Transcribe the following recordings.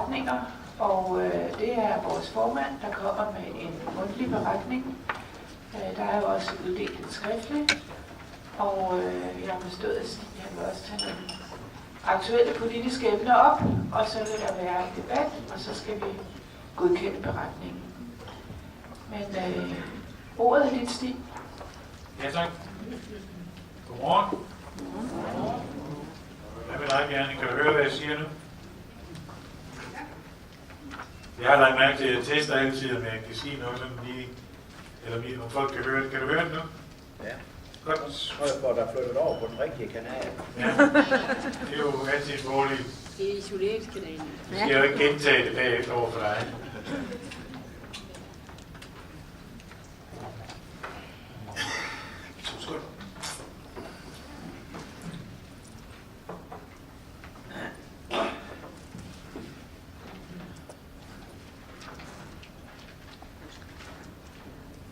beretninger, og det er vores formand, der kommer med en mundtlig beretning. Der er jo også uddelt en skriftlig, og jeg har forstået, at Stig vil også tage nogle aktuelle politiske emner op, og så vil der være en debat, og så skal vi godkende beretningen. Men ordet er dit, Stig. Ja, tak. Godmorgen. Jeg vil rigtig gerne. Kan du høre, hvad jeg siger nu? Jeg har lagt mærke til, at jeg tester altid, om jeg kan sige noget sådan lige, eller om folk kan høre det. Kan du høre det nu? Ja. Godt. Og jeg får dig flyttet over på den rigtige kanal. Ja. Det er jo altid en fordel. Det er isoleringskanalen. Vi skal jo ikke gentage det bagefter over for dig.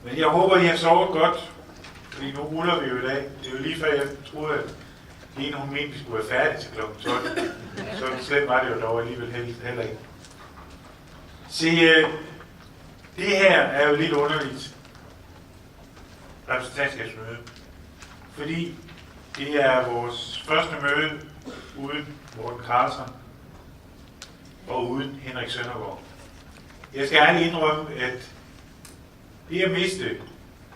Men jeg håber, I har sovet godt, fordi nu ruller vi jo i dag. Det er jo lige før, jeg troede, at Line hun mente, vi skulle være færdige til kl. 12. Så slemt var det jo dog alligevel heller ikke. Se, det her er jo lidt underligt repræsentantskabsmøde, fordi det er vores første møde uden Morten Karlsson og uden Henrik Søndergaard. Jeg skal ærligt indrømme, at det at miste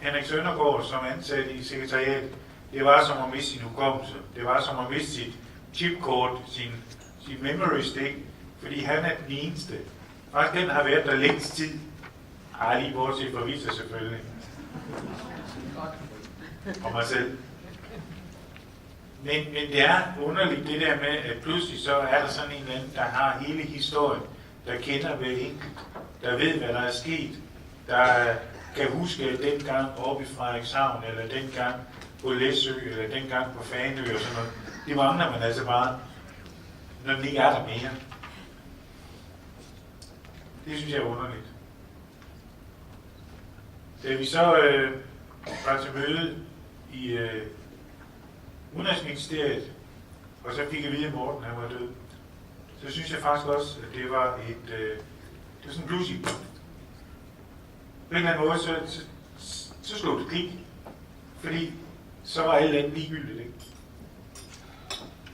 Henrik Søndergaard som ansat i sekretariat, det var som at miste sin hukommelse. Det var som at miste sit chipkort, sin memory stick, fordi han er den eneste. Faktisk den har været der længst tid. Ej, lige bortset fra Vita selvfølgelig. Og mig selv. Men det er underligt det der med, at pludselig så er der sådan en eller anden, der har hele historien, der kender hver enkelt, der ved, hvad der er sket, der kan huske dengang oppe i Frederikshavn, eller dengang på Læsø, eller dengang på Fanø og sådan noget. Det mangler man altså bare, når den ikke er der mere. Det synes jeg er underligt. Da vi så var til møde i Udenrigsministeriet, og så fik jeg vide, at Morten han var død, så synes jeg faktisk også, at det var det var sådan en bluesig. På en eller anden måde, så slog det klik, fordi så var alt andet ligegyldigt, ikke?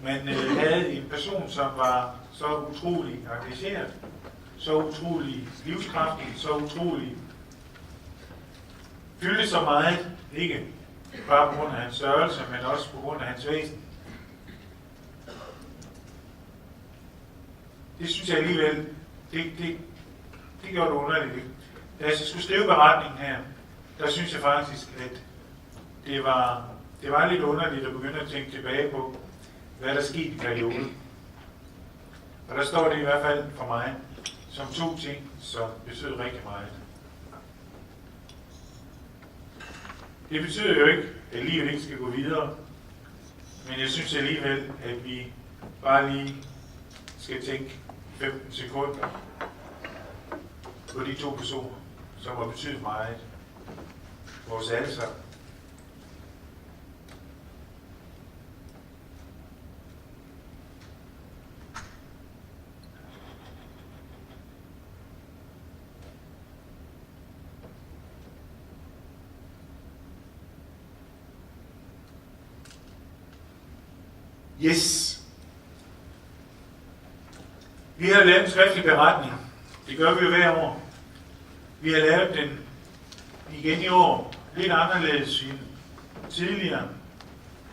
Man havde en person, som var så utrolig engageret, så utrolig livskraftig, så utrolig fyldte så meget, ikke bare på grund af hans størrelse, men også på grund af hans væsen. Det synes jeg alligevel, det gjorde det underligt, ikke? Da jeg skulle skrive beretningen her, der synes jeg faktisk, at det var lidt underligt at begynde at tænke tilbage på, hvad der skete i perioden. Og der står det i hvert fald for mig som to ting, som betyder rigtig meget. Det betyder jo ikke, at livet ikke skal gå videre, men jeg synes alligevel, at vi bare lige skal tænke 15 sekunder på de to personer, som har betydet meget. Vores allesammen. Yes. Vi har lavet en skriftlig beretning. Det gør vi jo hver år. Vi har lavet den igen i år lidt anderledes end tidligere,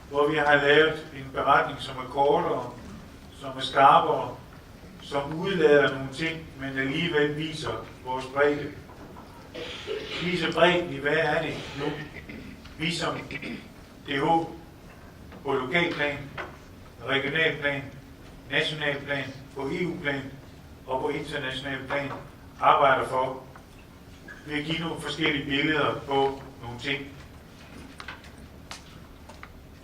hvor vi har lavet en beretning, som er kortere, som er skarpere, som udlader nogle ting, men alligevel viser vores bredde. Viser bredden i, hvad er det nu, vi som DH på lokalplan, regionalplan, nationalplan, på EU-plan og på international plan arbejder for, ved at give nogle forskellige billeder på nogle ting.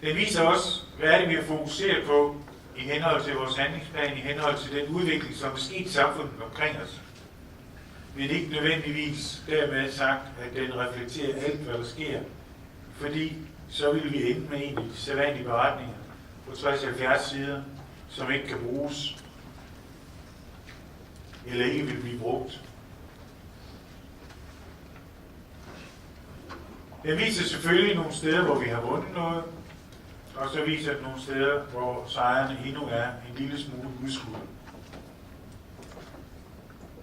Den viser også, hvad er det, vi har fokuseret på i henhold til vores handlingsplan, i henhold til den udvikling, som er sket i samfundet omkring os. Men ikke nødvendigvis dermed sagt, at den reflekterer alt, hvad der sker. Fordi så vil vi ende med en af de sædvanlige beretninger på 60-70 sider, som ikke kan bruges. eller ikke vil blive brugt. Den viser selvfølgelig nogle steder, hvor vi har vundet noget, og så viser den nogle steder, hvor sejrene endnu er en lille smule udskudt.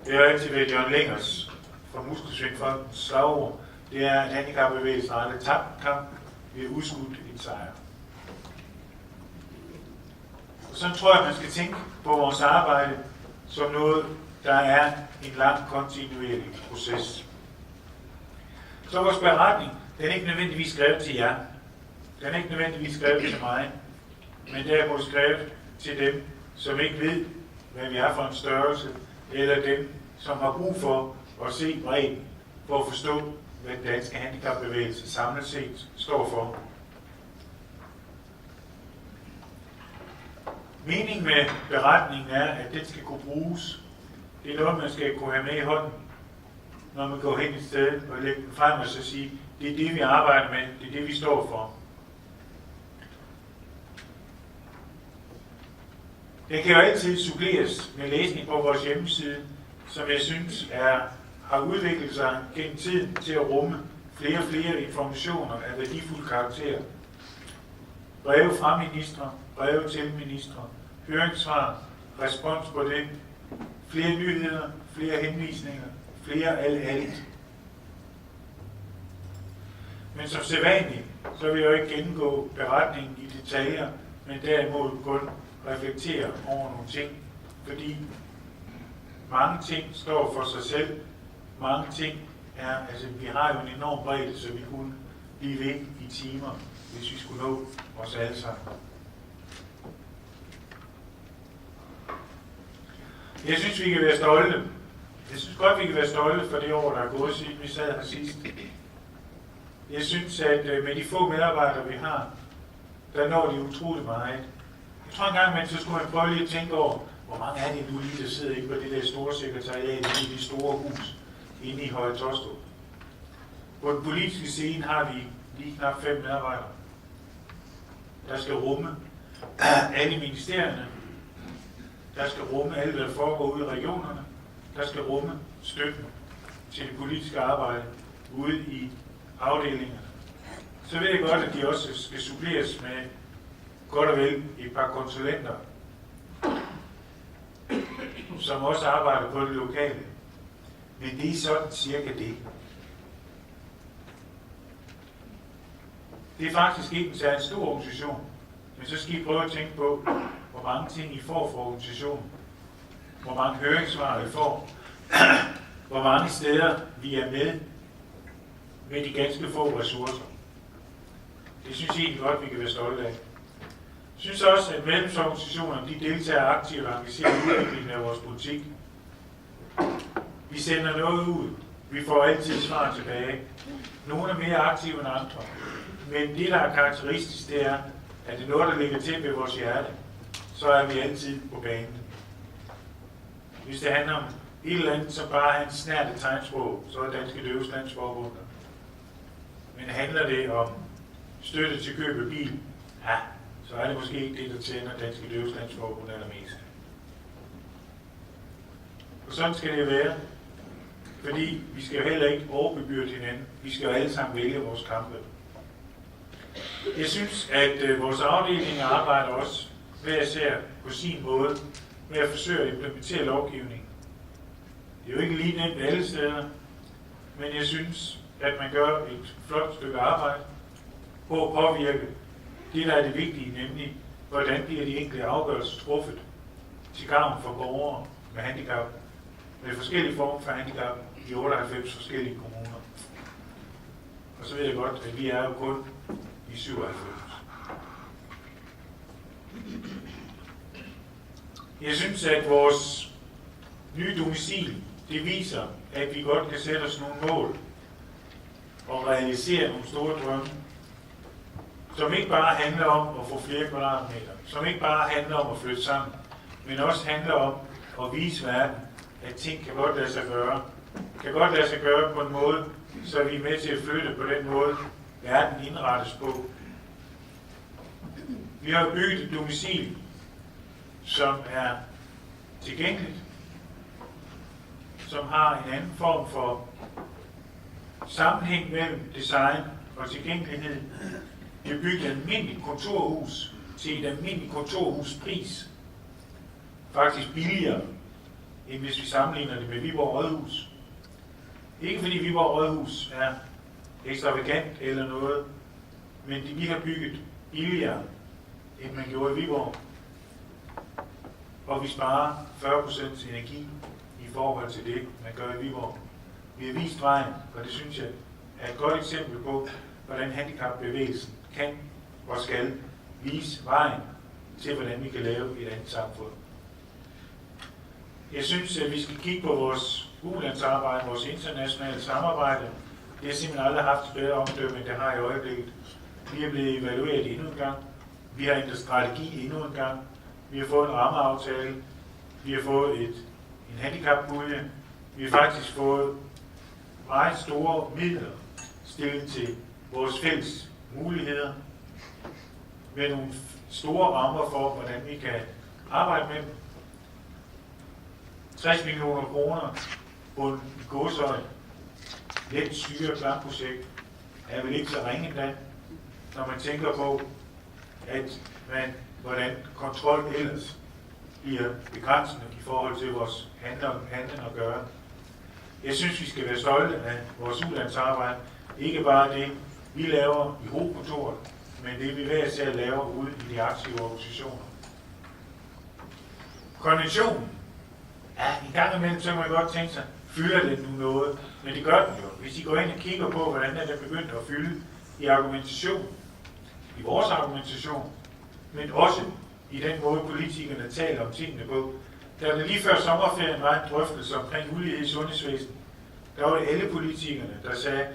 Det har altid været Jørgen Lengers fra Muskelsvindfondens slagord. Det er, at handicapbevægelsen har aldrig tabt en kamp, vi har udskudt en sejr. Og sådan tror jeg, man skal tænke på vores arbejde som noget, der er en lang kontinuerlig proces. Så vores beretning, den er ikke nødvendigvis skrevet til jer. Den er ikke nødvendigvis skrevet til mig, men derimod skrevet til dem, som ikke ved, hvad vi er for en størrelse, eller dem, som har brug for at se bredden, for at forstå, hvad den danske handicapbevægelse samlet set står for. Meningen med beretningen er, at den skal kunne bruges. Det er noget, man skal kunne have med i hånden, når man går hen et sted og lægger den frem og så sige, det er det, vi arbejder med, det er det, vi står for. Den kan jo altid suppleres med læsning på vores hjemmeside, som jeg synes har udviklet sig gennem tiden til at rumme flere og flere informationer af værdifuld karakter. Breve fra ministre, breve til ministre, høringssvar, respons på det, flere nyheder, flere henvisninger, flere alt. Men som sædvanligt, så vil jeg jo ikke gennemgå beretningen i detaljer, men derimod kun reflektere over nogle ting, fordi mange ting står for sig selv. Mange ting vi har jo en enorm bredde, så vi kunne blive ved i timer, hvis vi skulle nå os alle sammen. Jeg synes, vi kan være stolte. Jeg synes godt, vi kan være stolte for det år, der er gået, siden vi sad her sidst. Jeg synes, at med de få medarbejdere, vi har, der når de utroligt meget. Jeg tror engang, man så skulle man prøve lige at tænke over, hvor mange er det nu lige, der sidder ikke på det der store sekretariat i det store hus inde i Høje Taastrup. På den politiske scene har vi lige knap 5 medarbejdere, der skal rumme alle ministerierne, der skal rumme alle, der foregår ude i regionerne, der skal rumme støtten til det politiske arbejde ude i afdelingerne. Så ved jeg godt, at de også skal suppleres med godt og vel et par konsulenter, som også arbejder på det lokale. Men det er sådan cirka det. Det er faktisk ikke en særlig stor organisation, men så skal I prøve at tænke på, hvor mange ting I får fra organisationen, hvor mange høringssvar I får, hvor mange steder vi er med de ganske få ressourcer. Det synes jeg egentlig godt, vi kan være stolte af. Jeg synes også, at medlemsorganisationerne de deltager aktivt og engageret i udviklingen af vores politik. Vi sender noget ud. Vi får altid svar tilbage. Nogle er mere aktive end andre. Men det, der er karakteristisk, det er, at det er noget, der ligger til ved vores hjerte. Så er vi altid på banen. Hvis det handler om et eller andet, som bare er en snærte tegnsprog, så er Danske Døves Landsforbund. Men handler det om støtte til køb af bil, ja, så er det måske ikke det, der tjener Danske Døves Landsforbund allermest. Og sådan skal det være, fordi vi skal jo heller ikke overbebyrde hinanden. Vi skal jo alle sammen vælge vores kampe. Jeg synes, at vores afdelinger arbejder også hver især på sin måde med at forsøge at implementere lovgivning. Det er jo ikke lige nemt alle steder, men jeg synes, at man gør et flot stykke arbejde på at påvirke det, der er det vigtige, nemlig hvordan bliver de enkelte afgørelser truffet til gavn for borgere med handicap, med forskellige former for handicap i 98 forskellige kommuner. Og så ved jeg godt, at vi er jo kun i 97. Jeg synes, at vores nye domicil, det viser, at vi godt kan sætte os nogle mål og realisere nogle store drømme, som ikke bare handler om at få flere kvadratmeter, som ikke bare handler om at flytte sammen, men også handler om at vise verden, at ting kan godt lade sig gøre. Kan godt lade sig gøre på en måde, så vi er med til at flytte på den måde, verden indrettes på. Vi har bygget et domicil, som er tilgængeligt, som har en anden form for sammenhæng mellem design og tilgængelighed. Vi har bygget et almindeligt kontorhus til et almindeligt kontorhuspris. Faktisk billigere, end hvis vi sammenligner det med Viborg Rådhus. Ikke fordi Viborg Rådhus er ekstravagant eller noget, men vi har bygget billigere, end man gjorde i Viborg. Og vi sparer 40% energi i forhold til det, man gør i Viborg. Vi har vist vejen, og det synes jeg er et godt eksempel på, hvordan handicapbevægelsen kan og skal vise vejen til, hvordan vi kan lave et andet samfund. Jeg synes, at vi skal kigge på vores ulandsarbejde, vores internationale samarbejde. Det har simpelthen aldrig haft et bedre omdømme, end det har i øjeblikket. Vi er blevet evalueret endnu en gang. Vi har ændret strategi endnu en gang. Vi har fået en rammeaftale. Vi har fået en handicappulje. Vi har faktisk fået meget store midler stillet til vores fælles muligheder med nogle store rammer for, hvordan vi kan arbejde med dem. 60 millioner kroner på en gåsøj, let styret planprojekt er vel ikke så ringe endda, når man tænker på, at hvordan kontrol ellers bliver begrænsende i forhold til vores handlen og gøre. Jeg synes, vi skal være stolte af vores ulandsarbejde. Ikke bare det, vi laver i hovedkontoret, men det, vi hver især laver ude i de aktive organisationer. Konventionen. Ja, en gang imellem, så kan man godt tænke sig, fylder den nu noget? Men det gør den jo. Hvis I går ind og kigger på, hvordan den er begyndt at fylde i argumentation, i vores argumentation, men også i den måde, politikerne taler om tingene på. Da der lige før sommerferien var en drøftelse omkring ulighed i sundhedsvæsenet, der var det alle politikerne, der sagde,